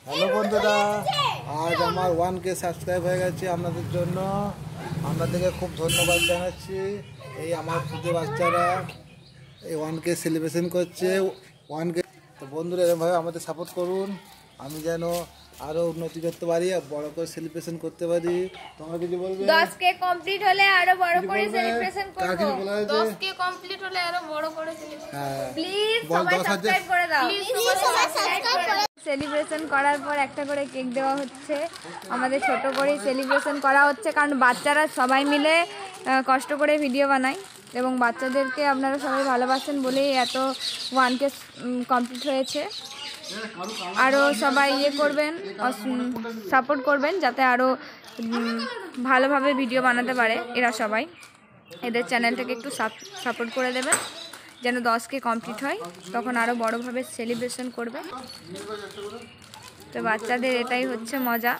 Hello বন্ধুরা, আজ আমার 1K সাবস্ক্রাইব হয়ে গেছে। আপনাদের জন্য আপনাদেরকে খুব ধন্যবাদ জানাচ্ছি। এই আমার খুদে বাচ্চারা এই 1K সেলিব্রেশন করছে। 1K তো বন্ধুরা এরকমভাবে আমাদের সাপোর্ট করুন, আমি যেন আরো উন্নতি করতে পারি, বড় করে সেলিব্রেশন করতে পারি। তোমরা কিছু বলবে? 10K কমপ্লিট হলে আরো বড় করে সেলিব্রেশন করব। 10K কমপ্লিট হলে আরো বড় করে সেলিব্রেশন। প্লিজ সবাই সাবস্ক্রাইব করে দাও। সেলিব্রেশন করার পর একটা করে কেক দেওয়া হচ্ছে। আমাদের ছোট করে সেলিব্রেশন করা হচ্ছে, কারণ বাচ্চারা সবাই মিলে কষ্ট করে ভিডিও বানায় এবং বাচ্চাদেরকে আপনারা সবাই ভালোবাসেন বলেই এত 1K কমপ্লিট হয়েছে। আরও সবাই করবেন, সাপোর্ট করবেন যাতে আরও ভালোভাবে ভিডিও বানাতে পারে এরা সবাই। এদের চ্যানেলটাকে একটু সাপোর্ট করে দেবেন যেন 10K কমপ্লিট হয়, তখন আরও বড়োভাবে সেলিব্রেশন করবে। তো বাচ্চাদের এটাই হচ্ছে মজা।